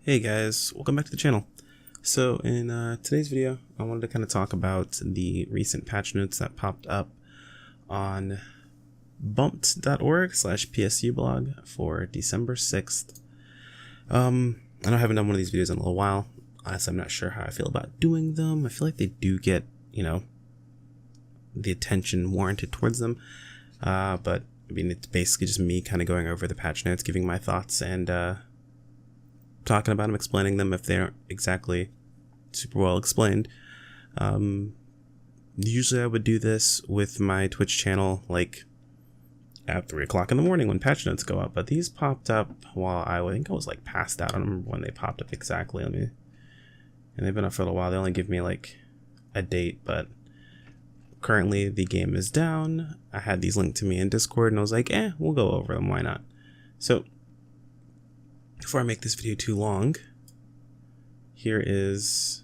Hey guys, welcome back to the channel. So in today's video, I wanted to kind of talk about the recent patch notes that popped up on bumped.org/PSU blog for December 6th. I know I haven't done one of these videos in a little while. Honestly, I'm not sure how I feel about doing them. I feel like they do get, the attention warranted towards them. But I mean, it's basically just me kind of going over the patch notes, giving my thoughts, and talking about them, explaining them if they aren't exactly super well explained. Usually I would do this with my Twitch channel like at 3 o'clock in the morning when patch notes go up, but these popped up while I think I was like passed out. I don't remember when they popped up exactly. And they've been up for a little while. They only give me like a date, but currently the game is down. I had these linked to me in Discord and I was like, we'll go over them, why not? So before I make this video too long, here is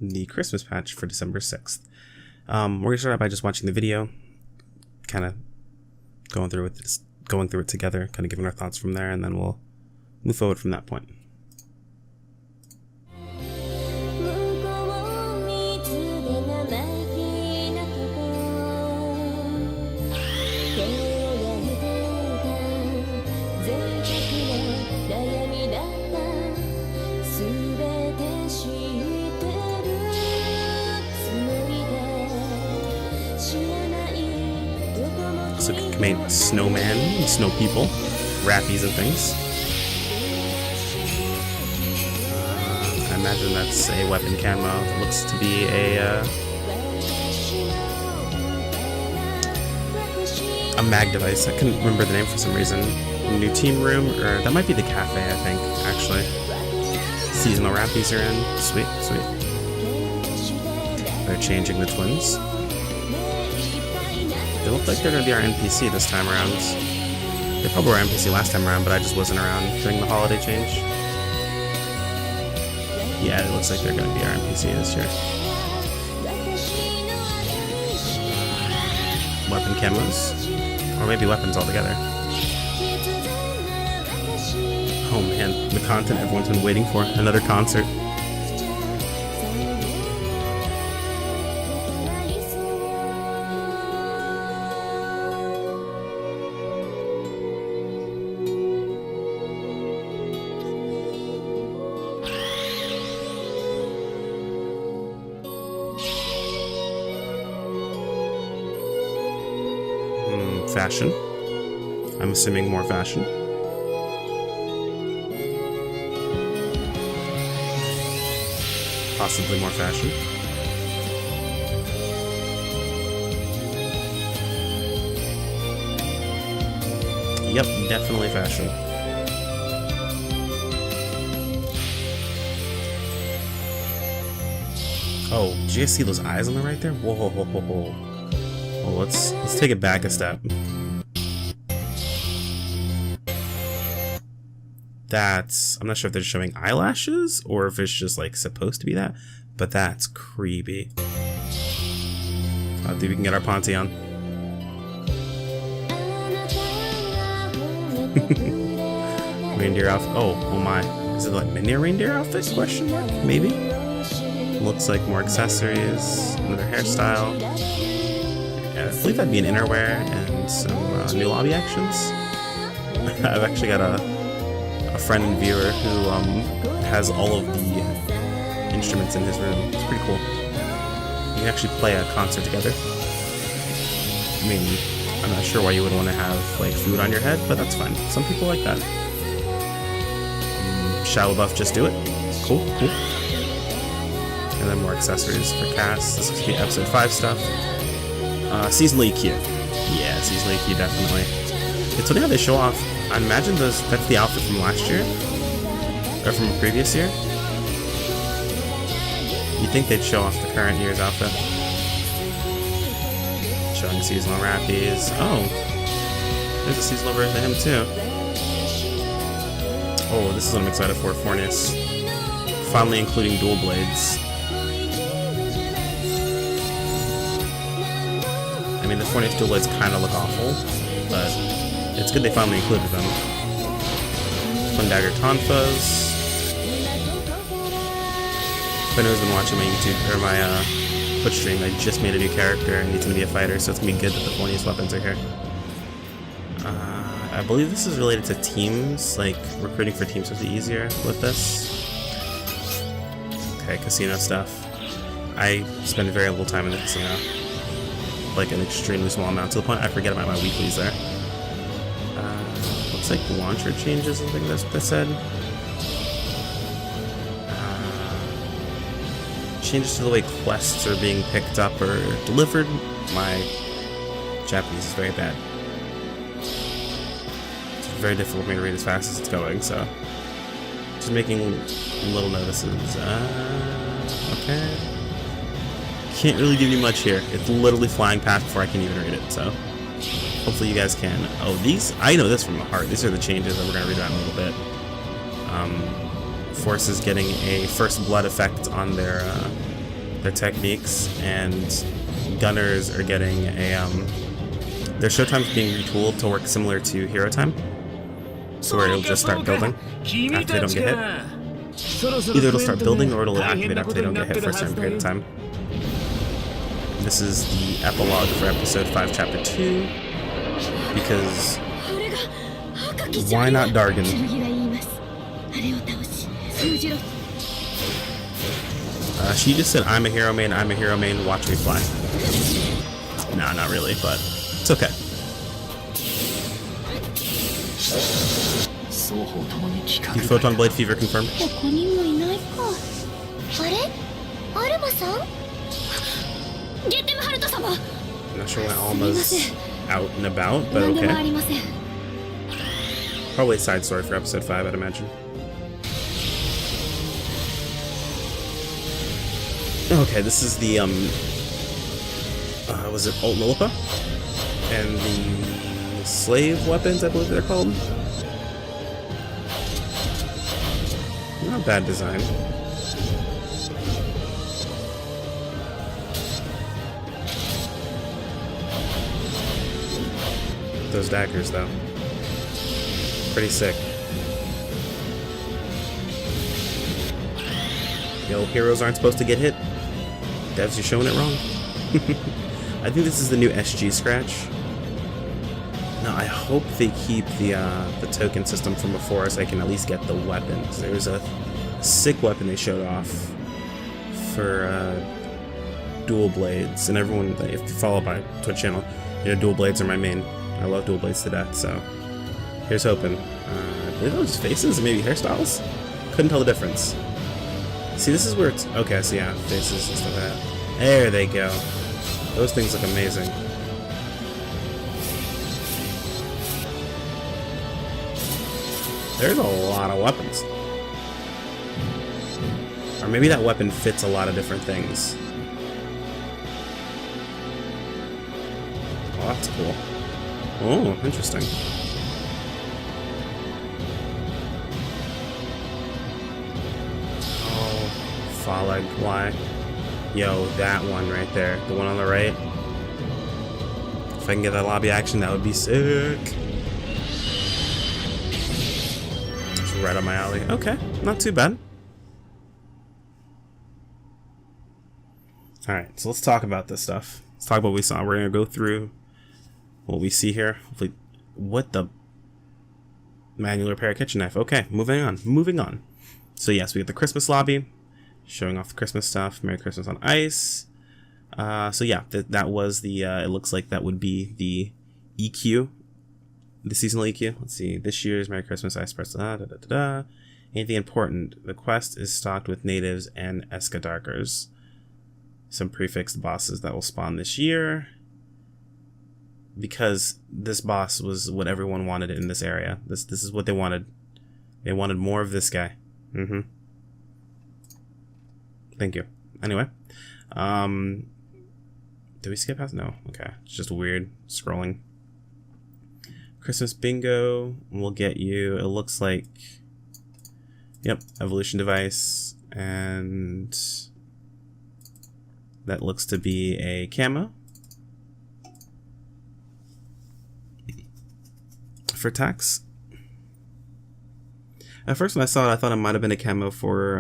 the Christmas patch for December 6th. We're gonna start out by just watching the video, kind of going through it together, kind of giving our thoughts from there, and then we'll move forward from that point. So it can make snowman and snow people, rappies and things. I imagine that's a weapon camo. It looks to be a mag device. I couldn't remember the name for some reason. New team room, or that might be the cafe, I think, actually. Seasonal rappies are in. Sweet, sweet. They're changing the twins. They look like they're going to be our NPC this time around. They probably were NPC last time around, but I just wasn't around during the holiday change. Yeah, it looks like they're going to be our NPC this year. Weapon camos. Or maybe weapons altogether. Oh man, the content everyone's been waiting for. Another concert. Fashion. I'm assuming more fashion. Possibly more fashion. Yep, definitely fashion. Oh, did you guys see those eyes on the right there? Whoa, whoa, whoa, whoa, whoa. Well, let's take it back a step. I'm not sure if they're showing eyelashes or if it's just like supposed to be that, but that's creepy. I think we can get our Ponte on. Reindeer outfit. Oh my. Is it like mini reindeer outfit? Question mark? Maybe? Looks like more accessories, another hairstyle. Yeah, I believe that'd be an innerwear and some new lobby actions. I've actually got a friend and viewer who has all of the instruments in his room. It's pretty cool. You can actually play a concert together. I mean, I'm not sure why you would want to have like food on your head, but that's fine. Some people like that. Shallow buff, just do it. Cool, cool. And then more accessories for cast. This looks to be episode 5 stuff. Seasonal EQ. Yeah, seasonal EQ, definitely. It's funny how they show off. I imagine that's the outfit from last year, or from a previous year. You'd think they'd show off the current year's outfit. Showing seasonal rappies. Oh, there's a seasonal version of him too. Oh, this is what I'm excited for, Fornius. Finally including dual blades. I mean, the Fornius dual blades kind of look awful, but it's good they finally included them. Twin Dagger Tonfas. If anyone's been watching my YouTube or my Twitch stream, I just made a new character and he's gonna be a fighter, so it's gonna be good that the funniest weapons are here. I believe this is related to teams, like recruiting for teams would be easier with this. Okay, casino stuff. I spend very little time in the casino, like an extremely small amount, to the point I forget about my weeklies there. Looks like launcher changes, I think that's what they said. Changes to the way quests are being picked up or delivered. My Japanese is very bad. It's very difficult for me to read as fast as it's going, so just making little notices. Okay. Can't really give you much here. It's literally flying past before I can even read it, so hopefully you guys can. Oh, these, I know this from the heart. These are the changes that we're going to read about in a little bit. Forces getting a first blood effect on their techniques, and gunners are getting a their showtime's being retooled to work similar to hero time, so where it'll just start building after they don't get hit. Either it'll start building or it'll activate after they don't get hit for a certain period of time. This is the epilogue for episode 5, chapter 2, because why not Dargan? She just said, I'm a hero main, watch me fly. Nah, not really, but it's okay. The Photon Blade Fever confirmed. I'm not sure why Alma's out and about, but okay. Probably a side story for episode 5, I'd imagine. Okay, this is the, was it Alt Nilipa? And the slave weapons, I believe they're called. Not bad design. Those daggers, though. Pretty sick. Yo, heroes aren't supposed to get hit. Devs, you're showing it wrong. I think this is the new SG scratch. No, I hope they keep the token system from before, so I can at least get the weapons. There was a sick weapon they showed off for dual blades, and everyone, if you follow my Twitch channel, you know dual blades are my main. I love dual blades to death, so here's hoping. I believe those faces and maybe hairstyles? Couldn't tell the difference. See, this is where it's... Okay, so yeah, faces and stuff like that. There they go. Those things look amazing. There's a lot of weapons. Or maybe that weapon fits a lot of different things. Oh, that's cool. Oh, interesting. Falag, why? Yo, that one right there. The one on the right. If I can get that lobby action, that would be sick. It's right up my alley. Okay, not too bad. Alright, so let's talk about this stuff. Let's talk about what we saw. We're going to go through what we see here. Hopefully, what the... Manual repair kitchen knife. Okay, moving on. So yes, we get the Christmas lobby. Showing off the Christmas stuff. Merry Christmas on Ice. So yeah, that was the, it looks like that would be the EQ. The seasonal EQ. Let's see. This year's Merry Christmas Ice Press. Anything important. The quest is stocked with natives and Escadarkers. Some prefixed bosses that will spawn this year. Because this boss was what everyone wanted in this area. This is what they wanted. They wanted more of this guy. Thank you. Anyway, did we skip past? No. Okay, it's just weird scrolling. Christmas bingo will get you. It looks like, yep, evolution device, and that looks to be a camo for tax. At first, when I saw it, I thought it might have been a camo for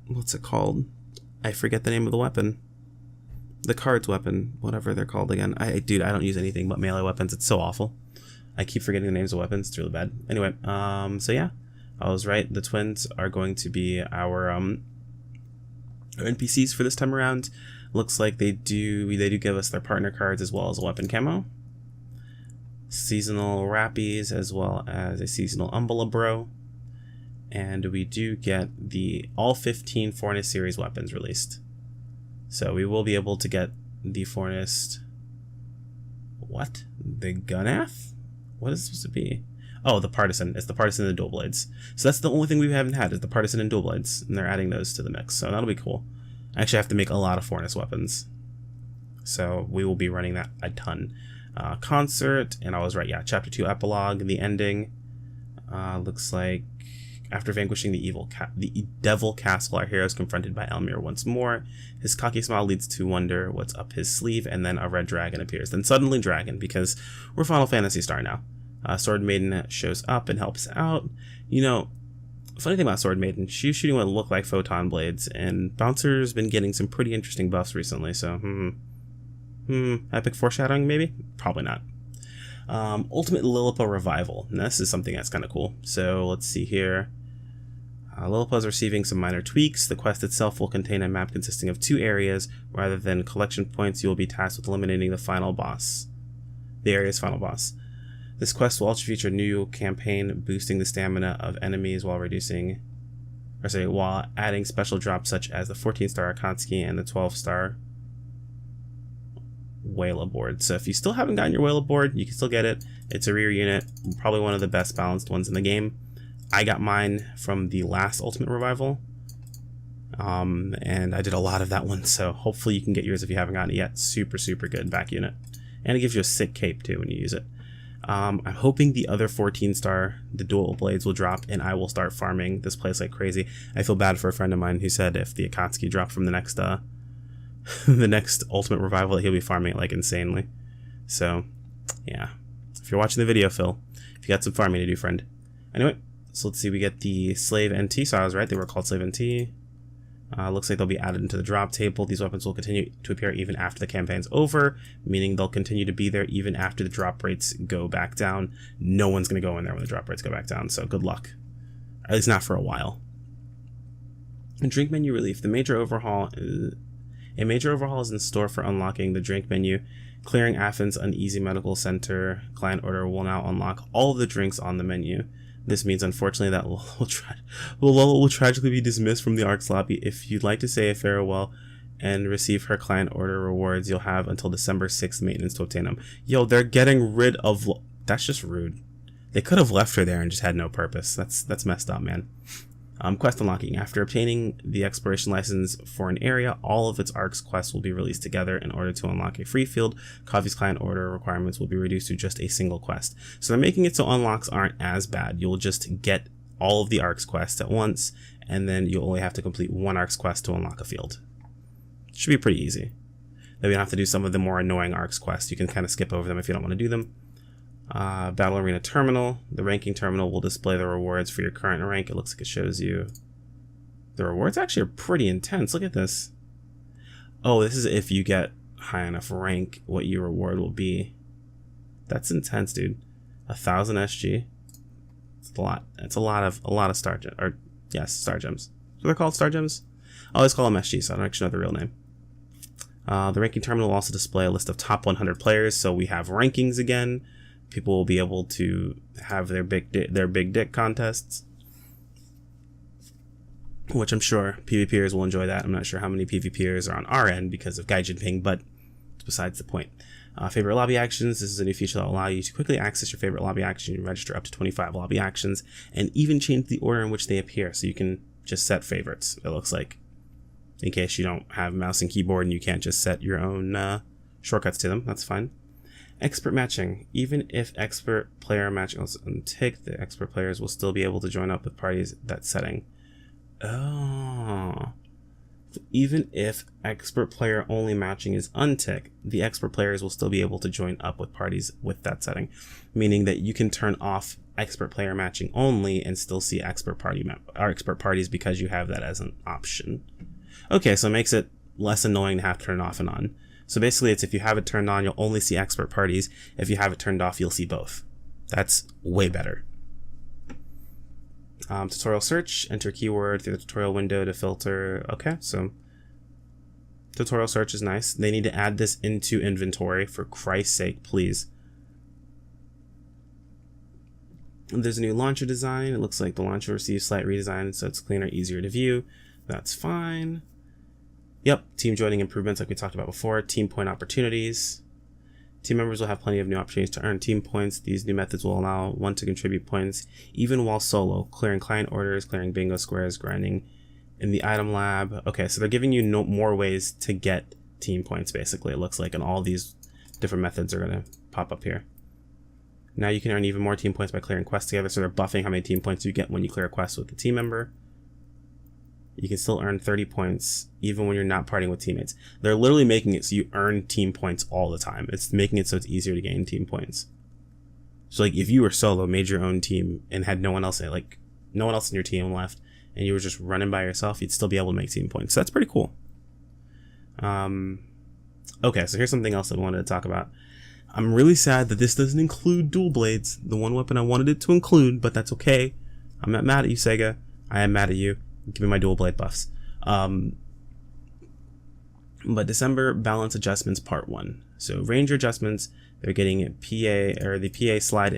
what's it called? I forget the name of the weapon. The cards weapon, whatever they're called again. Dude, I don't use anything but melee weapons. It's so awful. I keep forgetting the names of weapons. It's really bad. Anyway, so yeah, I was right. The twins are going to be our NPCs for this time around. Looks like they do give us their partner cards as well as a weapon camo, seasonal rappies, as well as a seasonal Umbella Bro. And we do get all 15 Fornist series weapons released. So we will be able to get the Fornist... What? The Gunath? What is it supposed to be? Oh, the Partisan. It's the Partisan and the Dual Blades. So that's the only thing we haven't had is the Partisan and Dual Blades. And they're adding those to the mix. So that'll be cool. I actually have to make a lot of Fornist weapons. So we will be running that a ton. Concert. And I was right. Yeah, Chapter 2 Epilogue. The ending. Looks like... After vanquishing the Devil Castle, our hero is confronted by Elmir once more. His cocky smile leads to wonder what's up his sleeve, and then a red dragon appears. Then suddenly dragon, because we're Final Fantasy Star now. Sword Maiden shows up and helps out. You know, funny thing about Sword Maiden, she's shooting what look like photon blades, and Bouncer's been getting some pretty interesting buffs recently, so epic foreshadowing maybe? Probably not. Ultimate Lillipa Revival. Now, this is something that's kind of cool. So let's see here. Lillipa is receiving some minor tweaks. The quest itself will contain a map consisting of 2 areas. Rather than collection points, you will be tasked with eliminating the final boss. The area's final boss. This quest will also feature a new campaign boosting the stamina of enemies while while adding special drops such as the 14-star Akatsuki and the 12-star Wayla board. So if you still haven't gotten your Wayla board, you can still get it. It's a rear unit, probably one of the best balanced ones in the game. I got mine from the last Ultimate Revival, and I did a lot of that one, so hopefully you can get yours if you haven't gotten it yet. Super, super good back unit. And it gives you a sick cape too when you use it. I'm hoping the other 14-star, the dual blades, will drop, and I will start farming this place like crazy. I feel bad for a friend of mine who said if the Akatsuki dropped from the next the next Ultimate Revival, that he'll be farming it like insanely. So, yeah. If you're watching the video, Phil, if you got some farming to do, friend. Anyway, so let's see, we get the Slave NT, so I was right, they were called Slave NT. Looks like they'll be added into the drop table. These weapons will continue to appear even after the campaign's over, meaning they'll continue to be there even after the drop rates go back down. No one's going to go in there when the drop rates go back down, so good luck. At least not for a while. Drink menu relief. A major overhaul is in store for unlocking the drink menu. Clearing Affin's Uneasy Medical Center client order will now unlock all of the drinks on the menu. This means, unfortunately, that Lull will tragically be dismissed from the ARC's lobby. If you'd like to say a farewell and receive her client order rewards, you'll have until December 6th maintenance to obtain them. Yo, they're getting rid of... That's just rude. They could have left her there and just had no purpose. That's messed up, man. Quest unlocking. After obtaining the exploration license for an area, all of its ARC's quests will be released together. In order to unlock a free field, Coffee's client order requirements will be reduced to just a single quest. So they're making it so unlocks aren't as bad. You'll just get all of the ARC's quests at once, and then you'll only have to complete one ARC's quest to unlock a field. Should be pretty easy. Then we don't have to do some of the more annoying ARC's quests. You can kind of skip over them if you don't want to do them. Battle Arena Terminal. The ranking terminal will display the rewards for your current rank. It looks like it shows you the rewards actually are pretty intense. Look at this. Oh, this is if you get high enough rank, what your reward will be. That's intense, dude. 1,000 SG. It's a lot. It's a lot of star gems. Or yes, star gems. So they're called star gems. I always call them SG, so I don't actually know the real name. The ranking terminal will also display a list of top 100 players. So we have rankings again. People will be able to have their big dick contests, which I'm sure PvPers will enjoy that. I'm not sure how many PvPers are on our end because of Gaijin Ping, but it's besides the point. Favorite lobby actions. This is a new feature that will allow you to quickly access your favorite lobby action. You register up to 25 lobby actions and even change the order in which they appear. So you can just set favorites, it looks like, in case you don't have mouse and keyboard and you can't just set your own shortcuts to them. That's fine. Expert matching. Even if expert player matching is unticked, the expert players will still be able to join up with parties that setting. Oh. Even if expert player only matching is unticked, the expert players will still be able to join up with parties with that setting. Meaning that you can turn off expert player matching only and still see expert parties because you have that as an option. Okay, so it makes it less annoying to have to turn off and on. So basically it's if you have it turned on, you'll only see expert parties. If you have it turned off, you'll see both. That's way better. Tutorial search, enter keyword through the tutorial window to filter. Okay, so tutorial search is nice. They need to add this into inventory, for Christ's sake, please. There's a new launcher design. It looks like the launcher receives slight redesign, so it's cleaner, easier to view. That's fine. Yep, team joining improvements like we talked about before. Team point opportunities. Team members will have plenty of new opportunities to earn team points. These new methods will allow one to contribute points even while solo, clearing client orders, clearing bingo squares, grinding in the item lab. Okay, so they're giving you more ways to get team points, basically, it looks like, and all these different methods are going to pop up here. Now you can earn even more team points by clearing quests together, so they're buffing how many team points you get when you clear a quest with a team member. You can still earn 30 points even when you're not partying with teammates. They're literally making it so you earn team points all the time. It's making it so it's easier to gain team points. So like if you were solo, made your own team, and had no one else in your team left, and you were just running by yourself, you'd still be able to make team points. So that's pretty cool. Okay, so here's something else I wanted to talk about. I'm really sad that this doesn't include dual blades, the one weapon I wanted it to include, but that's okay. I'm not mad at you, Sega. I am mad at you. Give me my dual blade buffs. But December balance adjustments part 1. So Ranger adjustments, they're getting PA, or the PA slide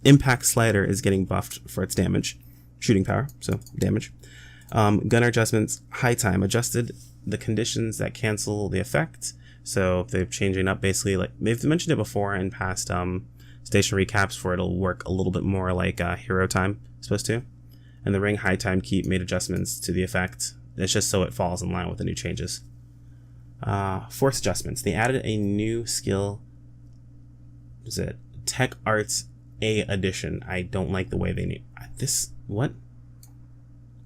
impact slider is getting buffed for its damage, shooting power, so damage. Gunner adjustments, high time adjusted the conditions that cancel the effect. So they're changing up basically, like they've mentioned it before in past station recaps, where it'll work a little bit more like hero time supposed to. And the ring high time keep made adjustments to the effect. It's just so it falls in line with the new changes. Force adjustments. They added a new skill. Is it Tech Arts A Edition? I don't like the way they name this. What?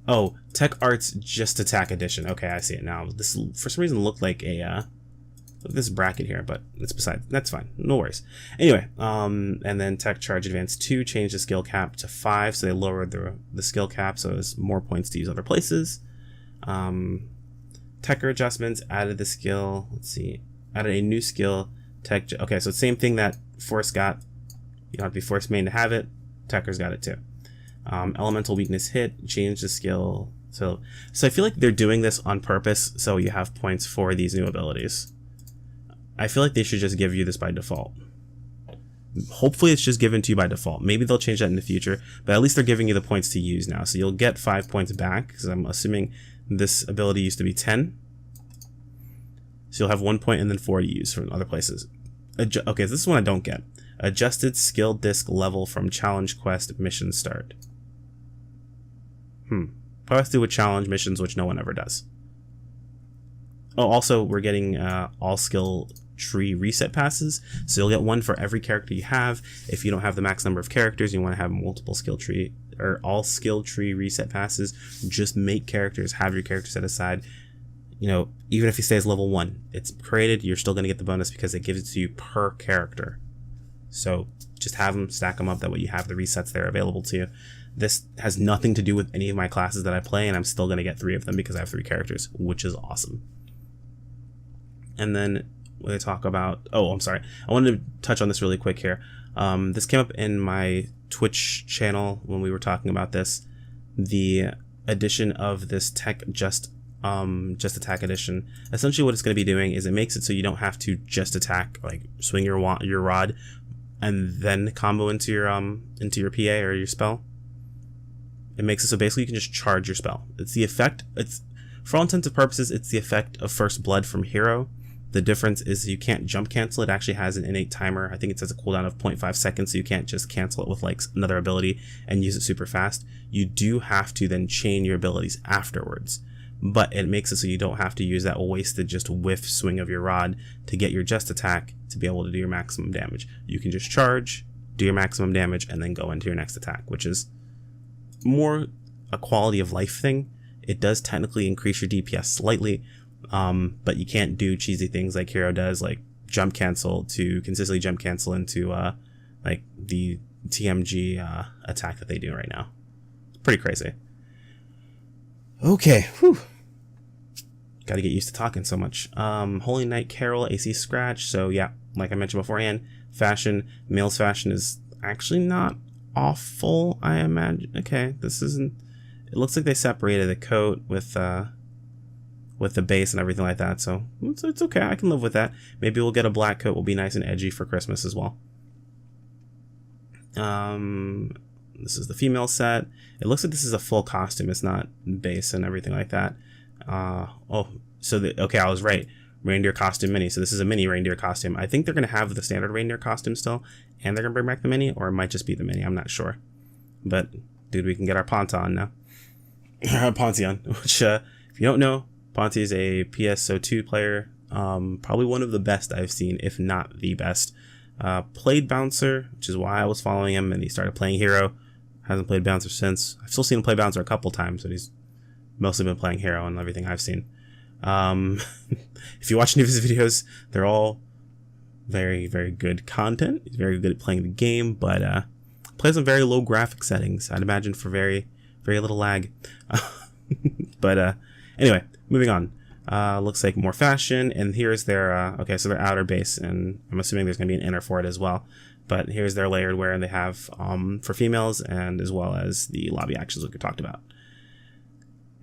Oh, Tech Arts Just Attack Edition. Okay, I see it now. This for some reason looked like a this bracket here, but it's beside. That's fine. No worries. Anyway, and then Tech Charge Advanced 2 changed the skill cap to 5, so they lowered the skill cap, so there's more points to use other places. Techer adjustments added the skill. Let's see, added a new skill. Okay, so same thing that Force got. You don't have to be Force main to have it. Techers got it too. Elemental weakness hit changed the skill. So I feel like they're doing this on purpose, so you have points for these new abilities. I feel like they should just give you this by default. Hopefully it's just given to you by default. Maybe they'll change that in the future, but at least they're giving you the points to use now. So you'll get 5 points back, because I'm assuming this ability used to be 10. So you'll have 1 point and then 4 to use from other places. Okay, this is one I don't get. Adjusted skill disc level from challenge quest mission start. Probably has to do with challenge missions, which no one ever does. Oh, also we're getting all skill tree reset passes, so you'll get one for every character you have. If you don't have the max number of characters, you want to have multiple skill tree or all skill tree reset passes. Just make characters, have your character set aside. You know, even if he stays level 1, it's created, you're still going to get the bonus because it gives it to you per character. So just have them, stack them up, that way you have the resets there available to you. This has nothing to do with any of my classes that I play, and I'm still going to get 3 of them because I have 3 characters, which is awesome. And then when they talk about, oh, I'm sorry, I wanted to touch on this really quick here. This came up in my Twitch channel when we were talking about this. The addition of this Tech Just Attack Edition. Essentially what it's going to be doing is it makes it so you don't have to just attack, like swing your rod and then combo into your PA or your spell. It makes it so basically you can just charge your spell. It's the effect, for all intents and purposes, it's the effect of First Blood from Hero. The difference is you can't jump cancel. It actually has an innate timer. I think it says a cooldown of 0.5 seconds, so you can't just cancel it with like another ability and use it super fast. You do have to then chain your abilities afterwards, but it makes it so you don't have to use that wasted just whiff swing of your rod to get your just attack to be able to do your maximum damage. You can just charge, do your maximum damage, and then go into your next attack, which is more a quality of life thing. It does technically increase your DPS slightly, but you can't do cheesy things like Hero does, like jump cancel to consistently jump cancel into like the TMG attack that they do right now. Pretty crazy. Okay, whew. Got to get used to talking so much. Holy Knight Carol, AC Scratch. So yeah, like I mentioned beforehand, fashion, male's fashion is actually not awful, I imagine. Okay, this isn't. It looks like they separated the coat with the base and everything like that. So it's okay. I can live with that. Maybe we'll get a black coat. Will be nice and edgy for Christmas as well. This is the female set. It looks like this is a full costume. It's not base and everything like that. Okay, I was right. Reindeer costume mini. So this is a mini reindeer costume. I think they're going to have the standard reindeer costume still, and they're going to bring back the mini, or it might just be the mini. I'm not sure. But, dude, we can get our Paetron now. Paetron, which, if you don't know, Ponty is a PSO2 player. Probably one of the best I've seen, if not the best. Played Bouncer, which is why I was following him, and he started playing Hero. Hasn't played Bouncer since. I've still seen him play Bouncer a couple times, but he's mostly been playing Hero and everything I've seen. If you watch any of his videos, they're all very, very good content. He's very good at playing the game, but plays on very low graphic settings. I'd imagine for very, very little lag. But anyway, moving on. Looks like more fashion, and here's their okay, so their outer base, and I'm assuming there's gonna be an inner for it as well. But here's their layered wear they have for females, and as well as the lobby actions like we talked about.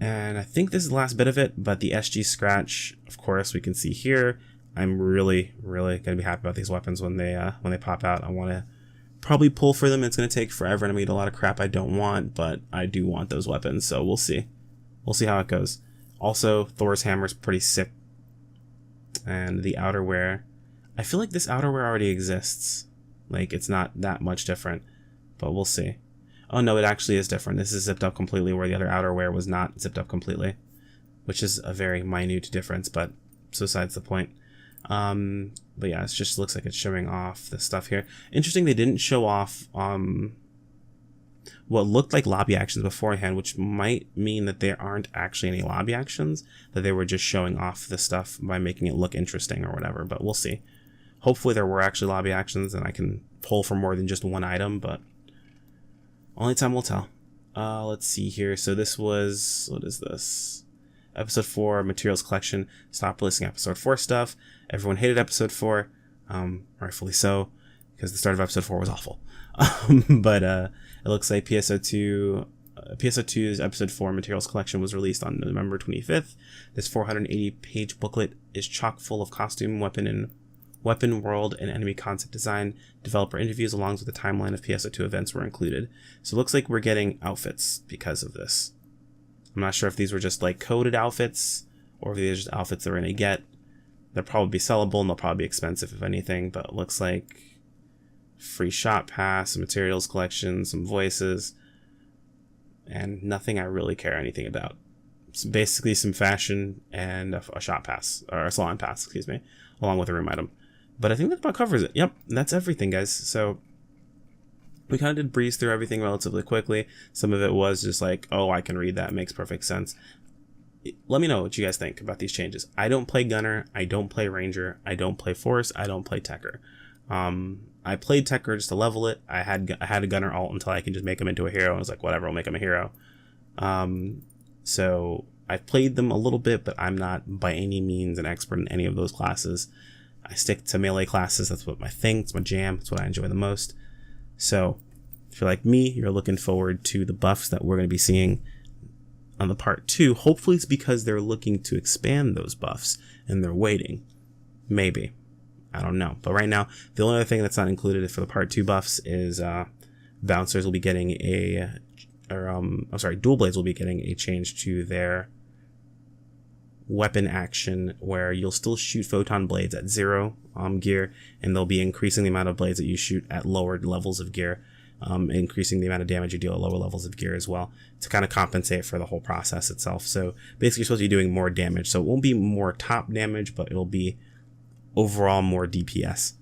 And I think this is the last bit of it, but the SG Scratch, of course, we can see here. I'm really, really gonna be happy about these weapons when they pop out. I want to probably pull for them. It's gonna take forever, and I'm gonna get a lot of crap I don't want, but I do want those weapons, so we'll see. We'll see how it goes. Also, Thor's hammer is pretty sick, and the outerwear. I feel like this outerwear already exists. Like, it's not that much different, but we'll see. Oh no, it actually is different. This is zipped up completely, where the other outerwear was not zipped up completely, which is a very minute difference, but besides the point. But yeah, it just looks like it's showing off the stuff here. Interesting, they didn't show off what looked like lobby actions beforehand, which might mean that there aren't actually any lobby actions, that they were just showing off the stuff by making it look interesting or whatever, but we'll see. Hopefully there were actually lobby actions and I can pull for more than just one item, but only time will tell. Let's see here. So this was, what is this? Episode 4, Materials Collection. Stop releasing Episode 4 stuff. Everyone hated Episode 4, rightfully so, because the start of Episode 4 was awful. But it looks like PSO2's Episode 4 Materials Collection was released on November 25th. This 480-page booklet is chock full of costume, weapon, world, and enemy concept design. Developer interviews along with the timeline of PSO2 events were included. So it looks like we're getting outfits because of this. I'm not sure if these were just like coded outfits or if these are just outfits that we're going to get. They'll probably be sellable and they'll probably be expensive if anything, but it looks like free shop pass, some materials collection, some voices, and nothing I really care anything about. So basically some fashion and a shop pass, or a salon pass, excuse me, along with a room item. But I think that about covers it. Yep, that's everything, guys. So we kind of did breeze through everything relatively quickly. Some of it was just like, oh, I can read that. It makes perfect sense. Let me know what you guys think about these changes. I don't play Gunner. I don't play Ranger. I don't play Force. I don't play Tekker. I played Tekker just to level it. I had a Gunner alt until I can just make him into a hero. I was like, whatever, I'll make him a hero. So I've played them a little bit, but I'm not by any means an expert in any of those classes. I stick to melee classes. That's what my thing. It's my jam. It's what I enjoy the most. So if you're like me, you're looking forward to the buffs that we're going to be seeing on the part 2. Hopefully it's because they're looking to expand those buffs and they're waiting. Maybe. I don't know. But right now, the only other thing that's not included for the part 2 buffs is Bouncers will be getting Dual Blades will be getting a change to their weapon action, where you'll still shoot photon blades at 0 gear, and they'll be increasing the amount of blades that you shoot at lower levels of gear, increasing the amount of damage you deal at lower levels of gear as well, to kind of compensate for the whole process itself. So basically you're supposed to be doing more damage, so it won't be more top damage, but it'll be overall more DPS.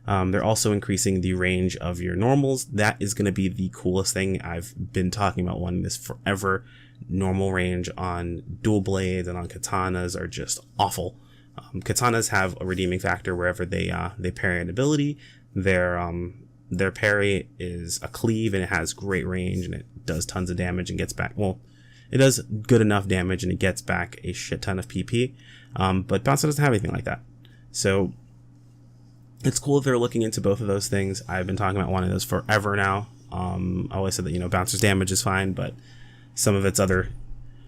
They're also increasing the range of your normals. That is going to be the coolest thing. I've been talking about wanting this forever. Normal range on dual blades and on katanas are just awful. Katanas have a redeeming factor wherever they parry an ability. Their Their parry is a cleave, and it has great range, and it does tons of damage and gets back. Well, it does good enough damage, and it gets back a shit ton of PP. But Bouncer doesn't have anything like that. So it's cool that they're looking into both of those things. I've been talking about wanting those forever now. I always said that, you know, Bouncer's damage is fine, but some of its other,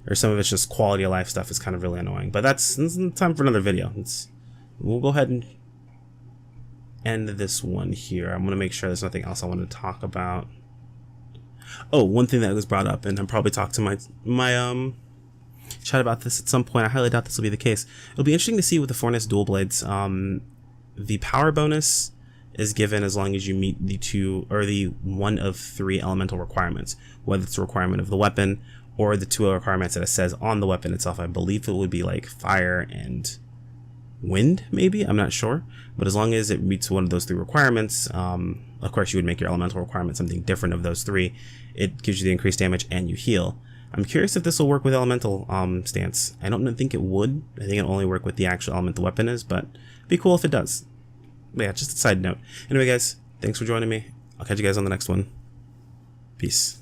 or some of it's just quality of life stuff is kind of really annoying. But that's time for another video. We'll go ahead and end this one here. I'm going to make sure there's nothing else I want to talk about. Oh, one thing that was brought up, and I'll probably talk to my chat about this at some point. I highly doubt this will be the case. It'll be interesting to see with the Fornus dual blades. The power bonus is given as long as you meet the 2 or the 1 of 3 elemental requirements, whether it's a requirement of the weapon or the 2 requirements that it says on the weapon itself. I believe it would be like fire and wind, maybe, I'm not sure, but as long as it meets one of those 3 requirements, of course you would make your elemental requirement something different of those 3. It gives you the increased damage and you heal. I'm curious if this will work with elemental stance. I don't think it would. I think it'll only work with the actual element the weapon is, but it'd be cool if it does. But yeah, just a side note. Anyway guys, thanks for joining me. I'll catch you guys on the next one. Peace.